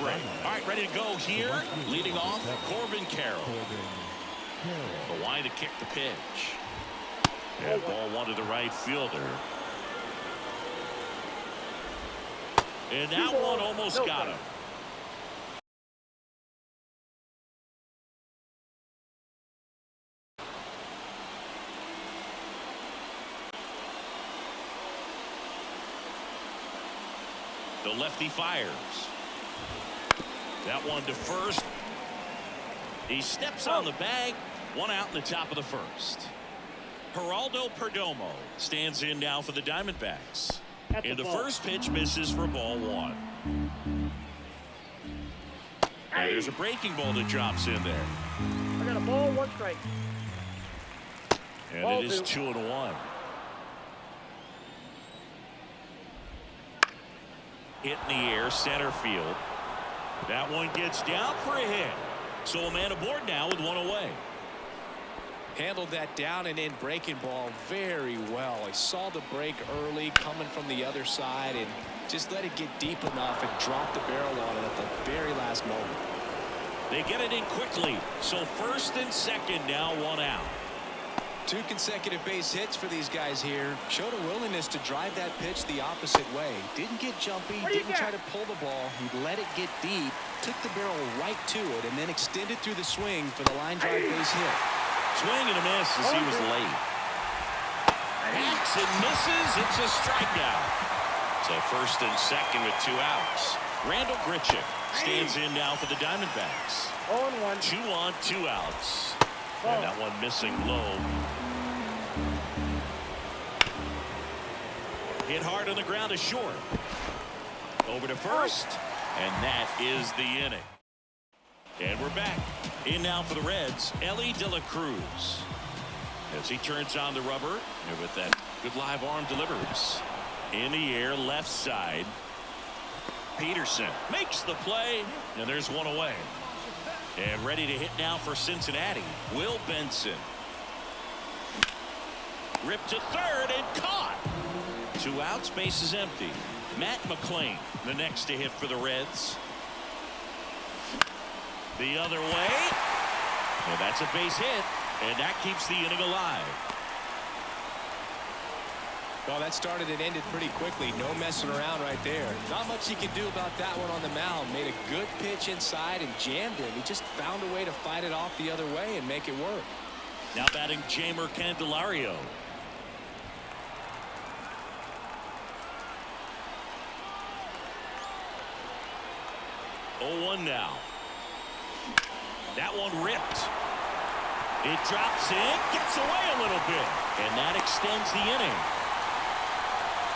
break. All right, ready to go here. Leading off, Corbin Carroll. The line to kick the pitch. And ball one to the right fielder. And that one almost got him. The lefty fires. That one to first. He steps on the bag. One out in the top of the first. Geraldo Perdomo stands in now for the Diamondbacks. And the first pitch misses for ball one. And there's a breaking ball that drops in there. I got a ball, 1 strike. And it is 2-1. Hit in the air, center field. That one gets down for a hit. So a man aboard now with one away. Handled that down and in breaking ball very well. He saw the break early coming from the other side and just let it get deep enough and drop the barrel on it at the very last moment. They get it in quickly. So first and second now, one out. 2 consecutive base hits for these guys here. Showed a willingness to drive that pitch the opposite way. Didn't get jumpy, didn't try to pull the ball. He let it get deep, took the barrel right to it, and then extended through the swing for the line drive base hit. Swing and a miss as he was late. Hacks and misses. It's a strikeout. So first and second with 2 outs. Randall Grichuk stands in now for the Diamondbacks. 0-1. 2 on, 2 outs. And that one missing low. Hit hard on the ground to short. Over to first. And that is the inning. And we're back. In now for the Reds, Ellie De La Cruz. As he turns on the rubber. And with that good live arm delivers. In the air, left side. Peterson makes the play. And there's one away. And ready to hit now for Cincinnati, Will Benson. Ripped to third and caught. 2 outs, base is empty. Matt McClain, the next to hit for the Reds. The other way. Well, that's a base hit, and that keeps the inning alive. Well, that started and ended pretty quickly. No messing around right there. Not much he could do about that one on the mound. Made a good pitch inside and jammed him. He just found a way to fight it off the other way and make it work. Now batting Jamer Candelario. Oh, 1 now. That one ripped. It drops in, gets away a little bit, and that extends the inning.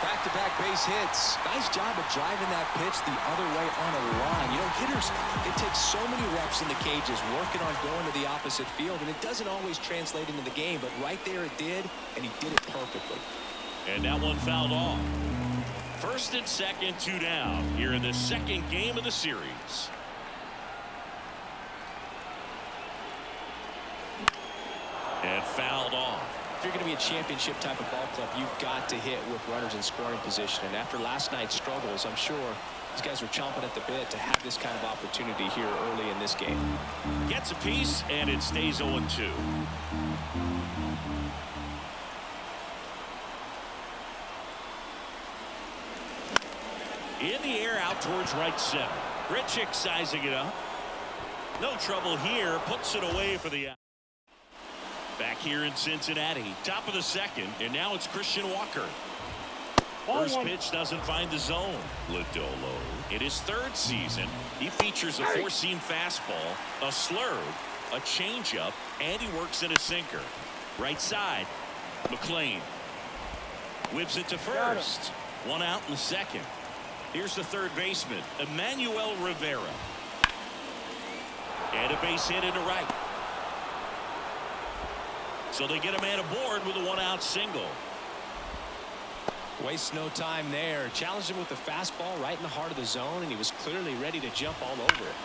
Back-to-back base hits. Nice job of driving that pitch the other way on a line. You know, hitters, they take so many reps in the cages working on going to the opposite field, and it doesn't always translate into the game, but right there it did, and he did it perfectly. And that one fouled off. First and second, 2 down here in the second game of the series. And fouled off. If you're going to be a championship type of ball club, you've got to hit with runners in scoring position. And after last night's struggles, I'm sure these guys are chomping at the bit to have this kind of opportunity here early in this game. Gets a piece, and it stays 0-2. In the air out towards right center. Grichuk sizing it up. No trouble here. Puts it away for the out. Back here in Cincinnati, top of the second, and now it's Christian Walker. First pitch doesn't find the zone. Lodolo, in his 3rd season, he features a 4-seam fastball, a slurve, a changeup, and he works in a sinker. Right side, McClain whips it to first. 1 out in the second. Here's the 3rd baseman, Emmanuel Rivera. And a base hit into right. So they get a man aboard with a 1-out single. Wastes no time there. Challenged him with the fastball right in the heart of the zone, and he was clearly ready to jump all over it.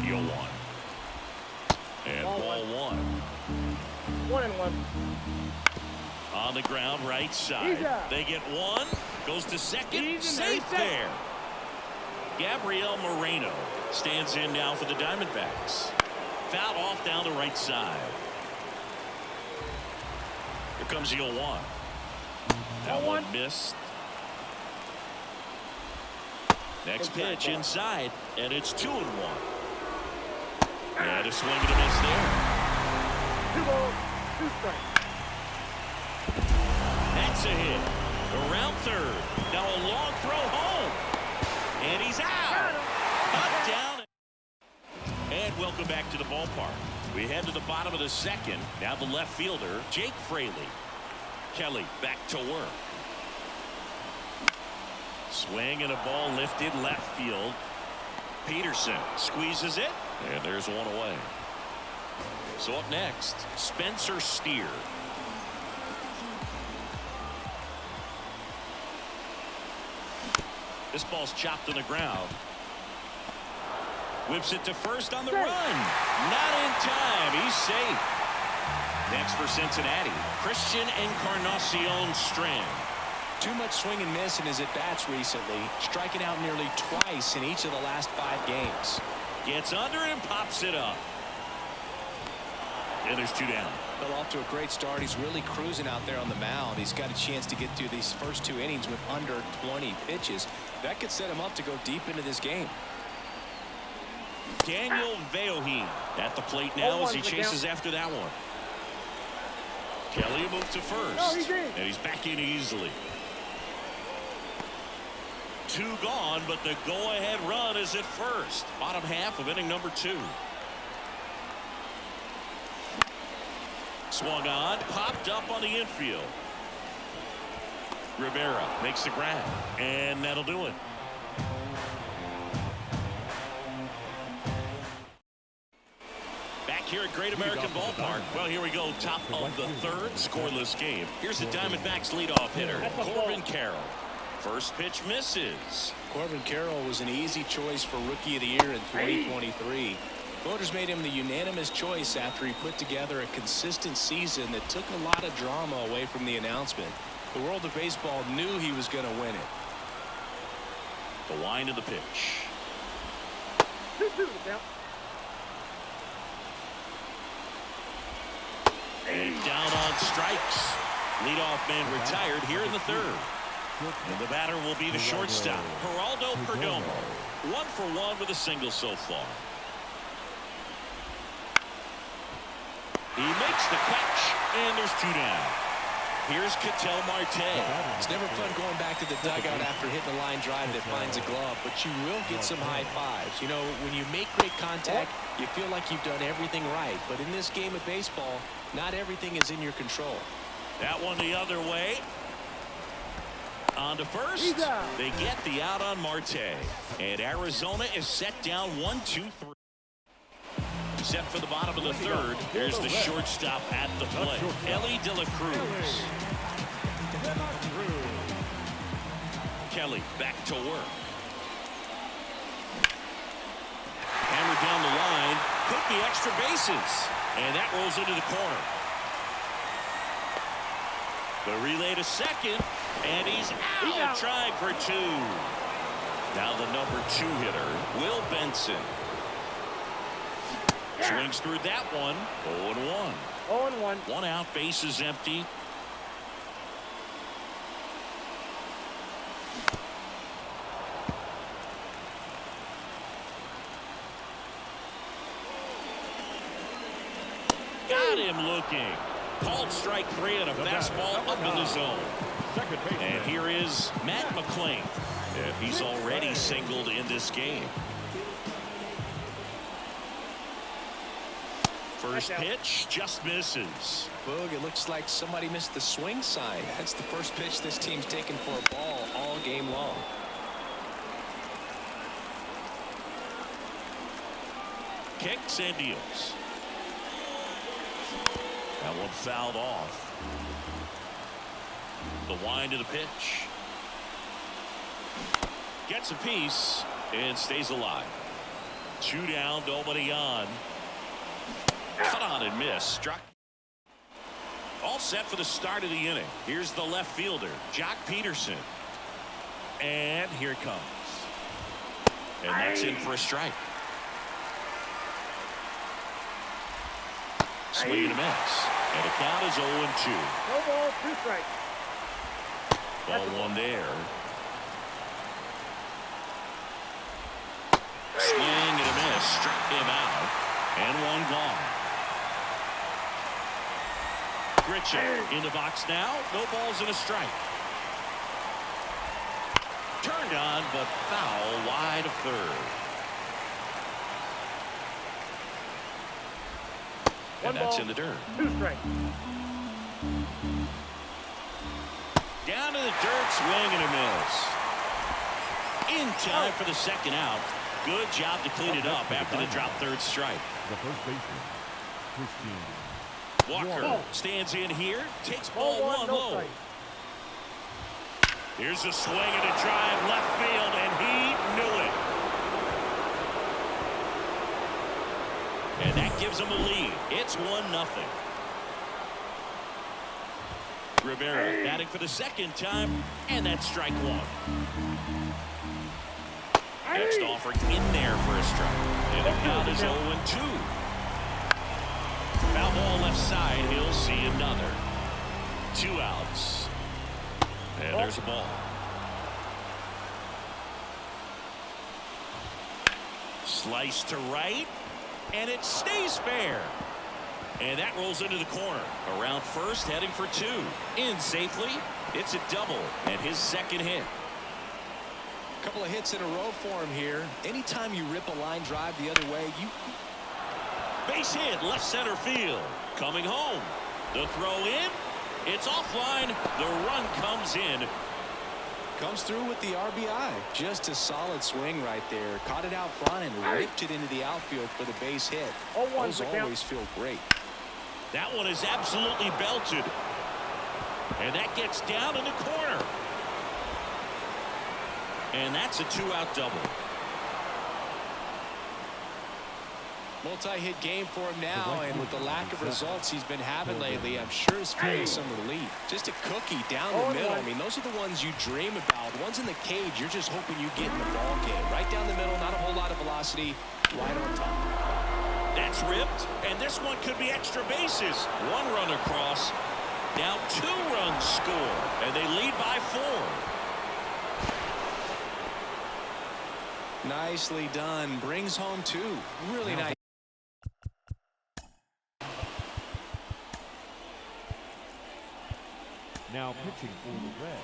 0-1. And ball 1. 1-1. On the ground, right side. They get 1. Goes to second. Safe there. Gabriel Moreno stands in now for the Diamondbacks. Fouled off down the right side. Here comes the 0-1. That one missed. Next pitch inside, and it's 2-1. And a swing and a miss there. 2 balls, 2 strikes. That's a hit. Around third. Now a long throw home. And he's out. Up, down. And welcome back to the ballpark. We head to the bottom of the second. Now the left fielder, Jake Fraley. Kelly back to work. Swing and a ball lifted left field. Peterson squeezes it. And there's one away. So up next, Spencer Steer. This ball's chopped to the ground. Whips it to first on the run. Not in time. He's safe. Next for Cincinnati, Christian Encarnacion Strand. Too much swing and miss in his at-bats recently, striking out nearly twice in each of the last 5 games. Gets under and pops it up. And there's 2 down. Well, off to a great start. He's really cruising out there on the mound. He's got a chance to get through these first 2 innings with under 20 pitches. That could set him up to go deep into this game. Daniel Veohin at the plate now as he chases after that one. Kelly moved to first. And he's back in easily. 2 gone, but the go-ahead run is at first. Bottom half of inning number 2. Swung on, popped up on the infield. Rivera makes the grab, and that'll do it. Back here at Great American Ballpark. Well, here we go, top of the 3rd, scoreless game. Here's the Diamondbacks leadoff hitter, Corbin Carroll. First pitch misses. Corbin Carroll was an easy choice for Rookie of the Year in 2023. Voters made him the unanimous choice after he put together a consistent season that took a lot of drama away from the announcement. The world of baseball knew he was going to win it. The wind of the pitch. 2-2 now. And down on strikes. Leadoff man retired here in the 3rd. And the batter will be the shortstop, Geraldo Perdomo. 1 for 1 with a single so far. He makes the catch, and there's 2 down. Here's Ketel Marte. It's never fun going back to the dugout after hitting a line drive that finds a glove, but you will get some high fives. You know, when you make great contact, you feel like you've done everything right. But in this game of baseball, not everything is in your control. That one the other way. On to first. They get the out on Marte. And Arizona is set down 1-2-3. Set for the bottom of the 3rd. There's the shortstop at the plate, Elly De La Cruz. Kelly back to work. Hammered down the line. Could be extra bases. And that rolls into the corner. The relay to second. And he's out. Trying for 2. Now the number 2 hitter, Will Benson. Swings through that one. 0-1. 0-1. 1 out, bases empty. Got him looking. Called strike 3 and a fastball up in the zone. And here is Matt McClain. And he's already singled in this game. First pitch just misses. Boog, it looks like somebody missed the swing sign. That's the first pitch this team's taken for a ball all game long. Kicks and deals. That one fouled off. The wind of the pitch. Gets a piece and stays alive. 2 down, nobody on. Cut on and miss. Struck. All set for the start of the inning. Here's the left fielder, Jock Peterson. And here it comes. And that's in for a strike. Swing and a miss. And the count is 0-2. No ball, 2 strikes. Ball one there. Swing and a miss. Struck him out. And one gone. Grichuk in the box now. No balls and a strike. Turned on, but foul wide of third. And that's in the dirt. 2 strikes. Down to the dirt, swing and a miss. In time for the second out. Good job to clean it up after the drop third strike. The first baseman, Christian. Walker stands in here, takes ball one no low. strike. Here's a swing and a drive left field, and he knew it. And that gives him a lead. It's 1-0. Rivera batting for the second time, and that's strike one. Next offering in there for a strike. And the count is 0-2. Foul ball left side. He'll see another. 2 outs. And there's a ball. Slice to right. And it stays fair. And that rolls into the corner. Around first, heading for 2. In safely. It's a double. And his second hit. Couple of hits in a row for him here. Anytime you rip a line drive the other way, you... Base hit, left center field. Coming home. The throw in. It's offline. The run comes in. Comes through with the RBI. Just a solid swing right there. Caught it out front and ripped it into the outfield for the base hit. Those always feel great. That one is absolutely belted. And that gets down in the corner. And that's a 2-out double. Multi-hit game for him now, and with the lack of results he's been having lately, I'm sure he's feeling some relief. Just a cookie down the middle. I mean, those are the ones you dream about. The ones in the cage, you're just hoping you get in the ball game. Right down the middle, not a whole lot of velocity, right on top. That's ripped, and this one could be extra bases. 1 run across. Now 2 runs score, and they lead by 4. Nicely done. Brings home 2. Really nice. Now pitching for the Reds.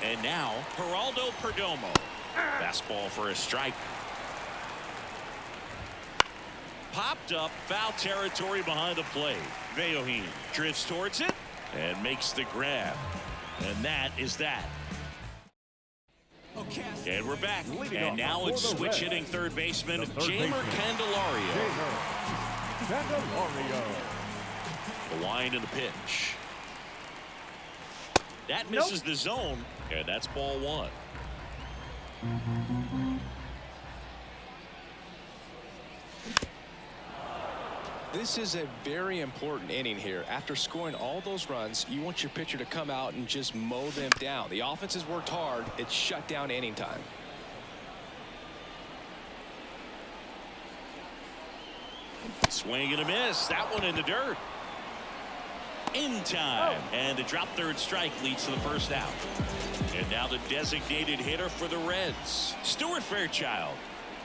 And now, Geraldo Perdomo. Fastball for a strike. Popped up, foul territory behind the plate. Veohin drifts towards it and makes the grab. And that is that. And we're back. And now it's switch hitting third baseman Jeimer Candelario. The wind and the pitch. That misses the zone, and that's ball 1. This is a very important inning here. After scoring all those runs, you want your pitcher to come out and just mow them down. The offense has worked hard. It's shut down inning time. Swing and a miss. That one in the dirt. In time. And the drop third strike leads to the first out. And now the designated hitter for the Reds, Stuart Fairchild.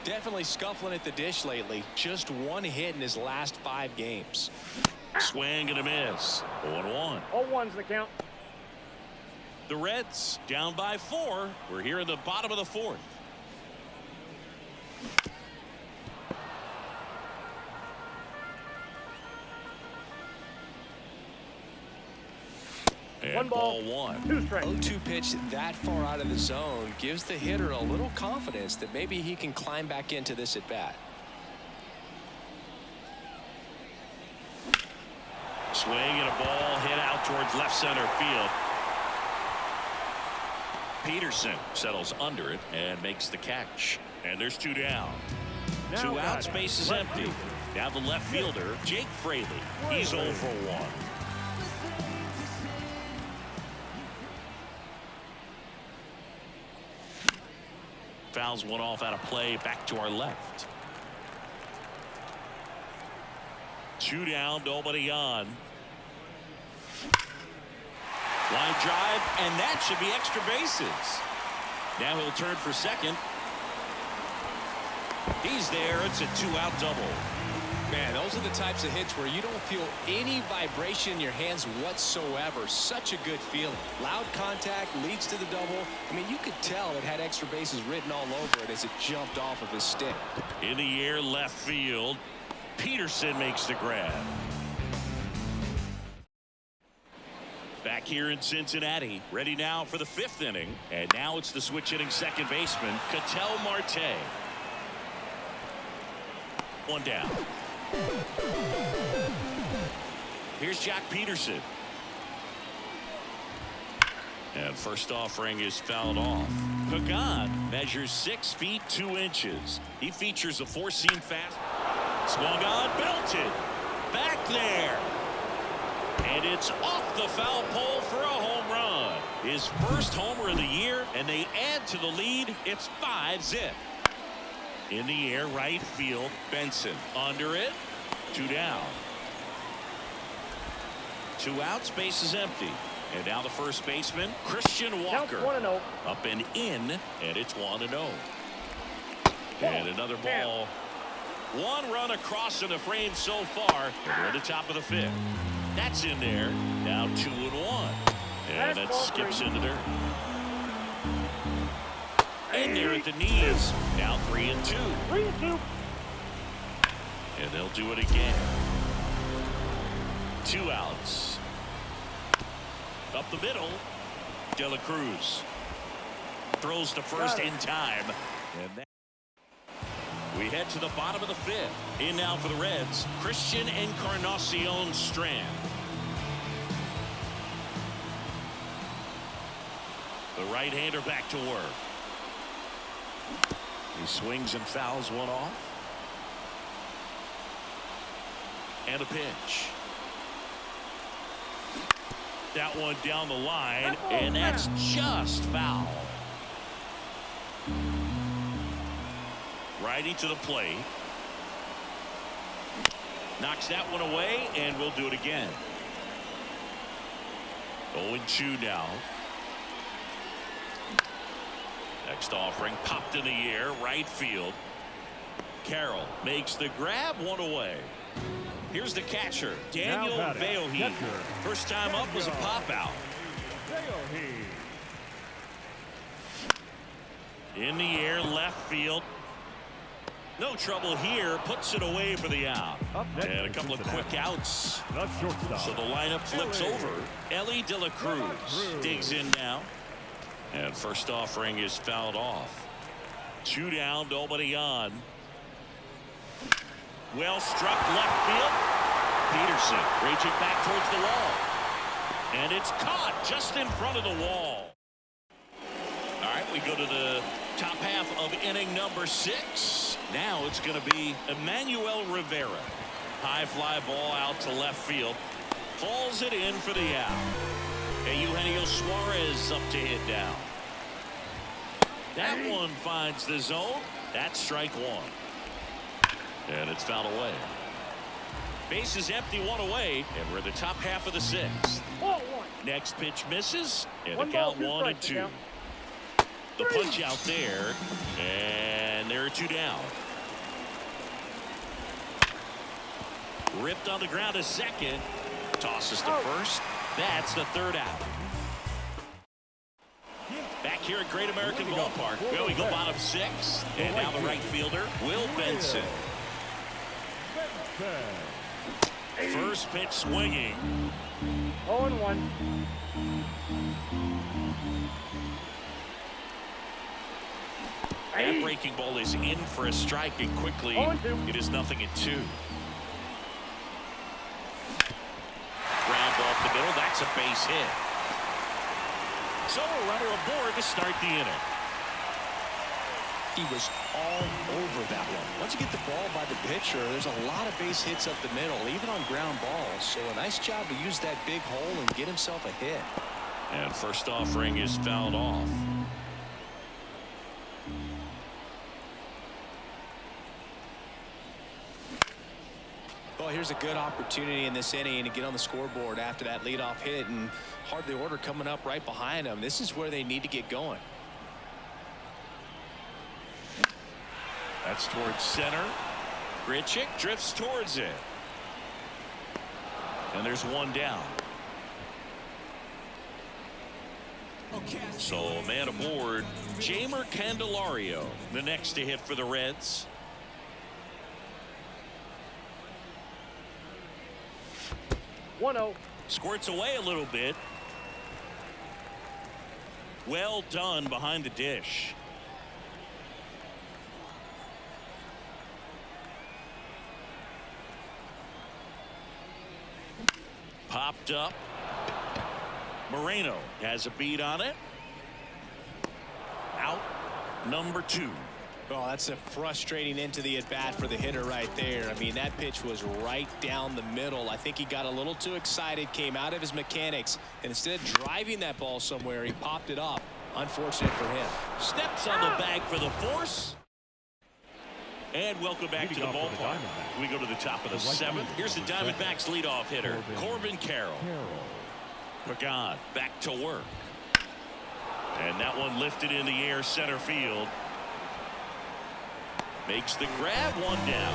Definitely scuffling at the dish lately. Just 1 hit in his last 5 games. Swing and a miss. 0-1. 0-1's the count. The Reds down by 4. We're here in the bottom of the 4th. And ball 1. 2 strikes. 0-2 pitch that far out of the zone gives the hitter a little confidence that maybe he can climb back into this at bat. Swing and a ball hit out towards left center field. Peterson settles under it and makes the catch. And there's 2 down. 2 outs, base is empty. Now the left fielder, Jake Fraley. He's 0 for 1. fouls one off out of play. Back to our left. 2 down, nobody on. Line drive, and that should be extra bases. Now he'll turn for second. He's there. It's a 2-out double. Man, those are the types of hits where you don't feel any vibration in your hands whatsoever. Such a good feeling. Loud contact leads to the double. I mean, you could tell it had extra bases written all over it as it jumped off of his stick. In the air, left field. Peterson makes the grab. Back here in Cincinnati, ready now for the 5th inning. And now it's the switch hitting second baseman, Ketel Marte. 1 down. Here's Jack Peterson. And first offering is fouled off. Pagan measures 6 feet 2 inches. He features a 4-seam fast. Swung on, belted. Back there. And it's off the foul pole for a home run. His first homer of the year, and they add to the lead. It's 5-zip. In the air, right field. Benson under it. 2 down. 2 outs, base is empty. And now the first baseman, Christian Walker. 1-0. Up and in, and it's 1-0. And another ball. 1 run across in the frame so far. And we're at the top of the 5th. That's in there. Now 2-1. And that skips into dirt. In there at the knees. Now 3-2. 3-2. And they'll do it again. 2 outs. Up the middle. De La Cruz throws to first in time. And that we head to the bottom of the 5th. In now for the Reds, Christian Encarnacion Strand. The right-hander back to work. He swings and fouls one off. And a pitch. That one down the line, and that's just foul. Righty to the plate. Knocks that one away, and we'll do it again. 0-2 now. Next offering popped in the air, right field. Carroll makes the grab, 1 away. Here's the catcher, Daniel Veohi. First time up was a pop out. In the air, left field. No trouble here. Puts it away for the out. And a couple of quick outs. So the lineup flips over. Ellie De La Cruz digs in now. And first offering is fouled off. 2 down, nobody on. Well struck left field. Peterson reaching back towards the wall. And it's caught just in front of the wall. All right, we go to the top half of inning number 6. Now it's going to be Emmanuel Rivera. High fly ball out to left field. Falls it in for the out. And Eugenio Suarez up to hit down. That one finds the zone. That's strike 1. And it's fouled away. Base is empty, 1 away, and we're in the top half of the 6th. Next pitch misses, and the count 1-2. The punch out there, and there are 2 down. Ripped on the ground to second. Tosses to first. That's the 3rd out. Back here at Great American Ballpark. Well, we go bottom 6. And now the right fielder, Will Benson. First pitch swinging. 0-1. That breaking ball is in for a strike, and quickly it is 0-2. Ground ball up the middle. That's a base hit. So a runner aboard to start the inning. He was all over that one. Once you get the ball by the pitcher, there's a lot of base hits up the middle, even on ground balls. So a nice job to use that big hole and get himself a hit. And first offering is fouled off. here's a good opportunity in this inning to get on the scoreboard after that leadoff hit, and hardly order coming up right behind them. This is where they need to get going. That's towards center. Grichuk drifts towards it. And there's one down. So a man aboard, Jeimer Candelario, the next to hit for the Reds. One-0. Squirts away a little bit. Well done behind the dish. Popped up. Moreno has a beat on it. Out number 2. Oh, that's a frustrating into the at-bat for the hitter right there. I mean, that pitch was right down the middle. I think he got a little too excited, came out of his mechanics, and instead of driving that ball somewhere, he popped it up. Unfortunate for him. Steps on the bag for the force. And welcome back to the ballpark. We go to the top of the 7th. Here's the Diamondbacks leadoff hitter, Corbin Carroll. Pagan back to work. And that one lifted in the air center field. Makes the grab, one down.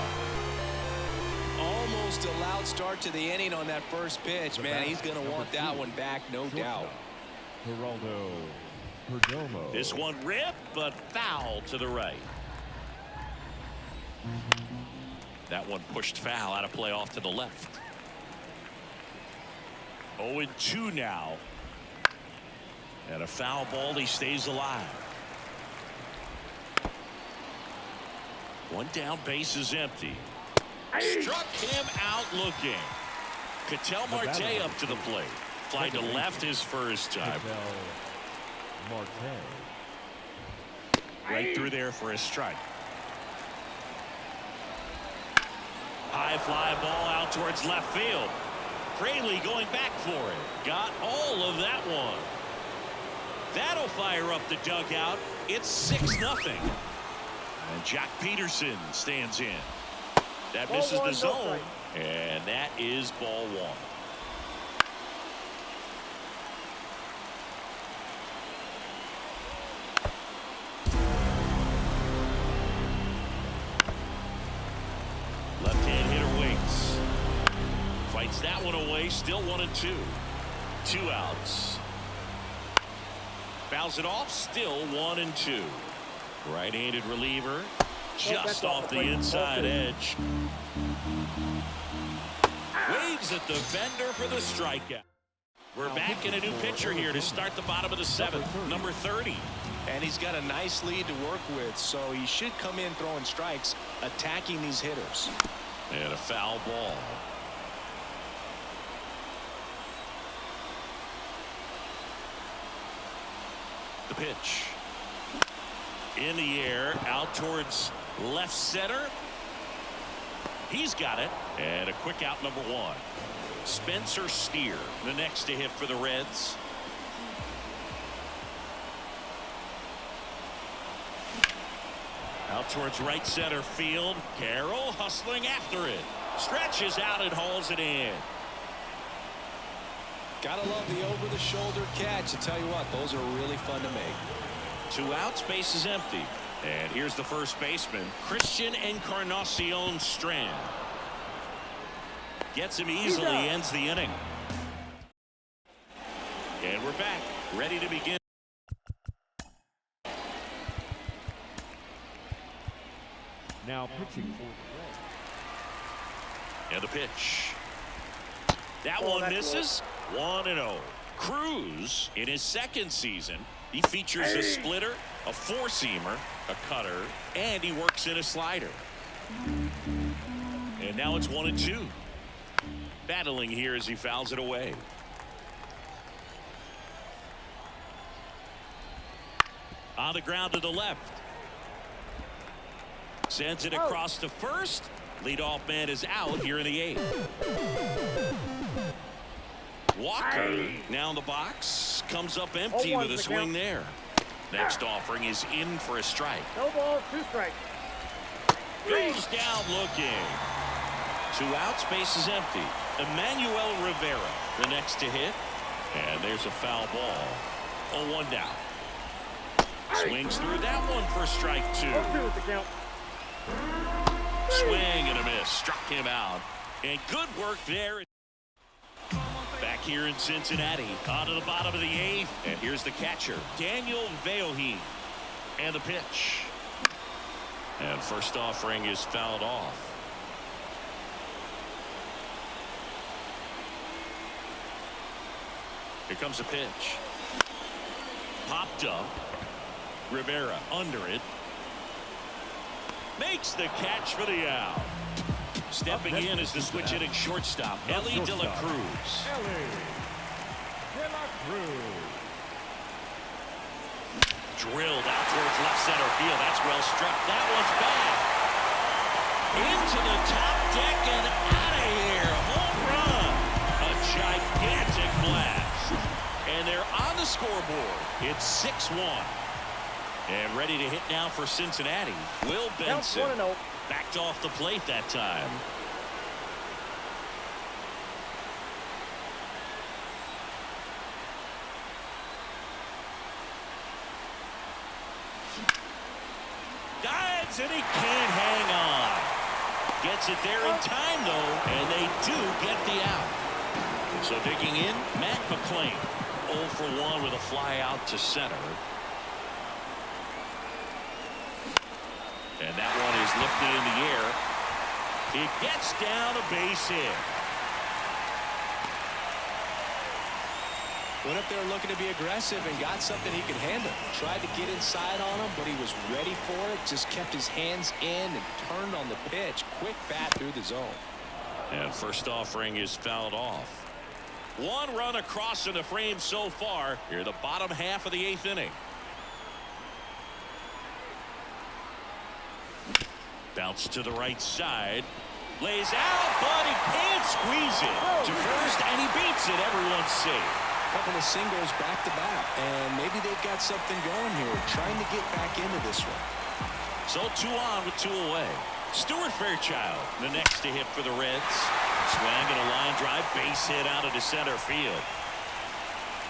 Almost a loud start to the inning on that first pitch. Man, he's going to want that one back, no doubt. Geraldo Perdomo. This one ripped, but foul to the right. That one pushed foul out of play off to the left. 0-2 now. And a foul ball, he stays alive. One down, base is empty. Struck him out looking. Ketel Marte up to the plate. Fly to left his first time. Marte. Right through there for a strike. High fly ball out towards left field. Fraley going back for it. Got all of that one. That'll fire up the dugout. It's 6-0. And Jack Peterson stands in. That misses the zone. And that is ball 1. Left-hand hitter waits. Fights that one away. Still 1-2. 2 outs. Fouls it off. Still 1-2. Right-handed reliever. Just off the inside edge. Waves at the bender for the strikeout. We're back in a new pitcher here to start the bottom of the 7th. Number 30. And he's got a nice lead to work with, so he should come in throwing strikes, attacking these hitters. And a foul ball. The pitch. In the air, out towards left center. He's got it. And a quick out, number 1. Spencer Steer, the next to hit for the Reds. Out towards right center field. Carroll hustling after it. Stretches out and hauls it in. Gotta love the over-the-shoulder catch. I tell you what, those are really fun to make. 2 outs, base is empty. And here's the first baseman, Christian Encarnacion Strand. Gets him easily, ends the inning. And we're back, ready to begin. Now pitching for the Reds. And the pitch. That one misses. 1-0. Cruz, in his 2nd season, he features a splitter, a 4-seamer, a cutter, and he works in a slider. And now it's 1-2. Battling here as he fouls it away. On the ground to the left. Sends it across to first. Leadoff man is out here in the 8th. Walker now in the box. Comes up empty with a swing there. Next offering is in for a strike. No ball, 2 strikes. Goes down looking. 2 outs, base is empty. Emmanuel Rivera, the next to hit. And there's a foul ball. 0-1 down. Swings through that one for strike 2. Swing and a miss. Struck him out. And good work there. Back here in Cincinnati. On to the bottom of the 8th. And here's the catcher, Daniel Veohi. And the pitch. And first offering is fouled off. Here comes a pitch. Popped up. Rivera under it. Makes the catch for the out. Stepping in is the switch hitting shortstop, Ellie De La Cruz. Drilled out towards left center field. That's well struck. That one's back. Into the top deck and out of here. Home run. A gigantic blast. And they're on the scoreboard. It's 6-1. And ready to hit now for Cincinnati. Will Benson. Backed off the plate that time. Dives and he can't hang on. Gets it there in time though, and they do get the out. So digging in, Matt McClain. 0 for 1 with a fly out to center. And that one is lifted in the air. He gets down a base hit. Went up there looking to be aggressive and got something he could handle. Tried to get inside on him, but he was ready for it. Just kept his hands in and turned on the pitch. Quick bat through the zone. And first offering is fouled off. 1 run across in the frame so far. Here the bottom half of the 8th inning. Bounce to the right side. Lays out, but he can't squeeze it. To first, and he beats it. Everyone's safe. Couple of singles back to back, and maybe they've got something going here, trying to get back into this one. So 2 on with 2 away. Stuart Fairchild, the next to hit for the Reds. Swing and a line drive, base hit out into center field.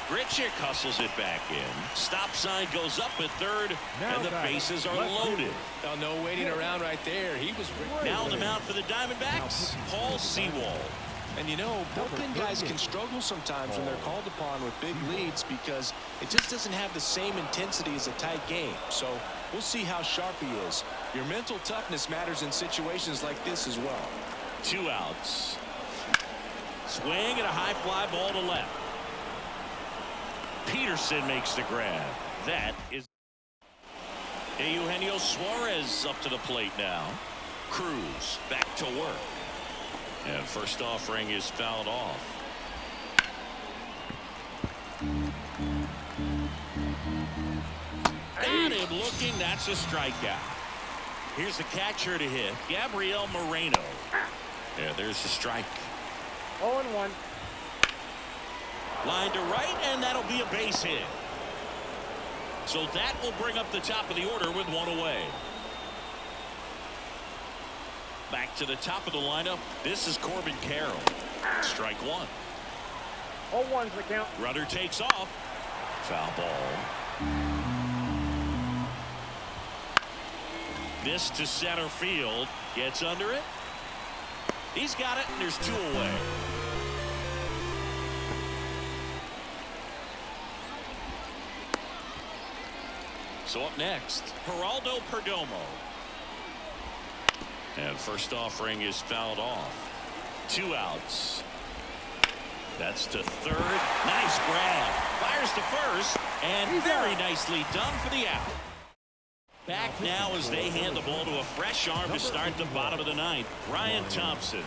Grichuk hustles it back in. Stop sign goes up at third, and the bases are loaded. Oh, no waiting around right there. He was now on the mound for the Diamondbacks, Paul Sewald. And you know, bullpen guys can struggle sometimes when they're called upon with big leads because it just doesn't have the same intensity as a tight game. So we'll see how sharp he is. Your mental toughness matters in situations like this as well. 2 outs. Swing and a high fly ball to left. Peterson makes the grab. That is Eugenio Suarez up to the plate now. Cruz back to work. And first offering is fouled off. Got him looking. That's a strikeout. Here's the catcher to hit, Gabriel Moreno. Yeah, there's the strike. 0-1. Line to right, and that'll be a base hit. So that will bring up the top of the order with 1 away. Back to the top of the lineup. This is Corbin Carroll. Strike 1. 0-1's the count. Runner takes off. Foul ball. This to center field. Gets under it. He's got it, and there's 2 away. So up next, Geraldo Perdomo. And first offering is fouled off. 2 outs. That's to third. Nice grab. Fires to first. And very nicely done for the out. Back now as they hand the ball to a fresh arm to start the bottom of the 9th. Ryan Thompson.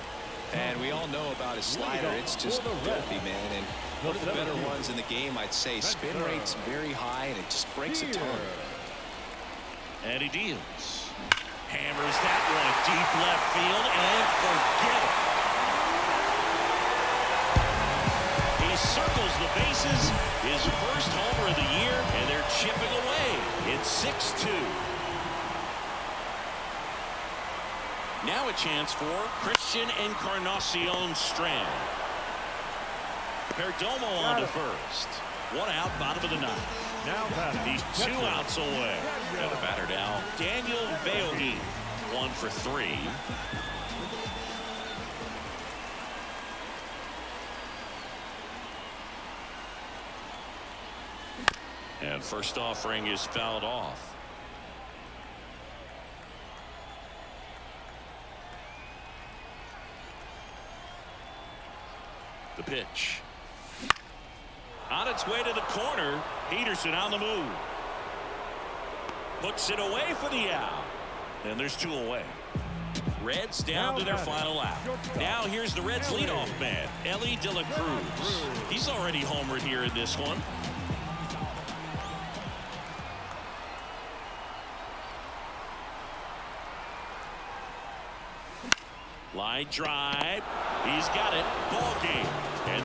And we all know about his slider. It's just filthy, man. And one of the better ones in the game, I'd say. Spin rate's very high, and it just breaks a ton. And he deals. Hammers that one deep left field and forget it. He circles the bases. His first homer of the year, and they're chipping away. It's 6-2. Now a chance for Christian Encarnacion Strand. Perdomo on to first. One out, bottom of the ninth. Now batting. He's 2 outs away. And the batter now, Daniel Veohi, 1 for 3. And first offering is fouled off. The pitch. On its way to the corner. Peterson on the move. Puts it away for the out. And there's 2 away. Reds down to their final out. Now here's the Reds leadoff man, Ellie De La Cruz. He's already homered here in this one. Line drive. He's got it. Ball game. And